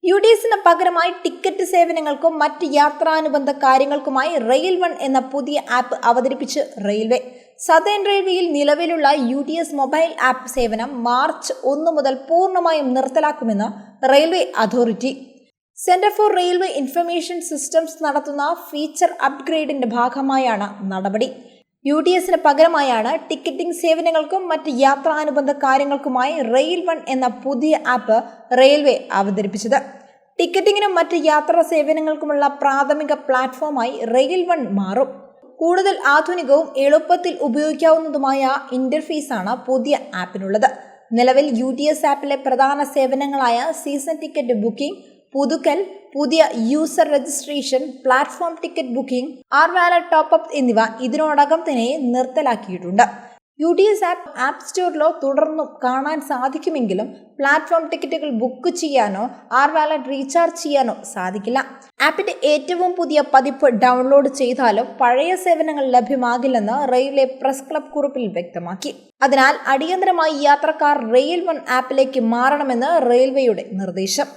UDSന് പകരമായി ടിക്കറ്റ് സേവനങ്ങൾക്കും മറ്റ് യാത്രാനുബന്ധ കാര്യങ്ങൾക്കുമായി റെയിൽ വൺ എന്ന പുതിയ ആപ്പ് അവതരിപ്പിച്ച് റെയിൽവേ. സതേൺ റെയിൽവേയിൽ നിലവിലുള്ള UDS മൊബൈൽ ആപ്പ് സേവനം മാർച്ച് 1 മുതൽ പൂർണ്ണമായും നിർത്തലാക്കുമെന്ന് railway authority. Centre for railway information systems നടത്തുന്ന ഫീച്ചർ അപ്ഗ്രേഡിന്റെ ഭാഗമായാണ് നടപടി. UDSന് പകരമായാണ് ടിക്കറ്റിംഗ് സേവനങ്ങൾക്കും മറ്റ് യാത്രാനുബന്ധ കാര്യങ്ങൾക്കുമായി റെയിൽ വൺ എന്ന പുതിയ ആപ്പ് റെയിൽവേ അവതരിപ്പിച്ചത്. ടിക്കറ്റിംഗിനും മറ്റ് യാത്രാ സേവനങ്ങൾക്കുമുള്ള പ്രാഥമിക പ്ലാറ്റ്ഫോമായി റെയിൽ വൺ മാറും. കൂടുതൽ ആധുനികവും എളുപ്പത്തിൽ ഉപയോഗിക്കാവുന്നതുമായ ഇന്റർഫേസാണ് പുതിയ ആപ്പിനുള്ളത്. നിലവിൽ UDS ആപ്പിലെ പ്രധാന സേവനങ്ങളായ സീസൺ ടിക്കറ്റ് ബുക്കിംഗ്, പുതുക്കൽ, പുതിയ user registration, platform ticket booking, wallet top up എന്നിവ ഇതിനോടകം തന്നെ നിർത്തലാക്കിയിട്ടുണ്ട്. UDS ആപ്പ് സ്റ്റോറിലോ തുടർന്നും കാണാൻ സാധിക്കുമെങ്കിലും പ്ലാറ്റ്ഫോം ടിക്കറ്റുകൾ ബുക്ക് ചെയ്യാനോ വാലറ്റ് റീചാർജ് ചെയ്യാനോ സാധിക്കില്ല. ആപ്പിന്റെ ഏറ്റവും പുതിയ പതിപ്പ് ഡൗൺലോഡ് ചെയ്താലും പഴയ സേവനങ്ങൾ ലഭ്യമാകില്ലെന്ന് റെയിൽവേ പ്രസ് ക്ലബ് കുറിപ്പിൽ വ്യക്തമാക്കി. അതിനാൽ അടിയന്തരമായി യാത്രക്കാർ റെയിൽ വൺ ആപ്പിലേക്ക് മാറണമെന്ന് റെയിൽവേയുടെ നിർദ്ദേശം.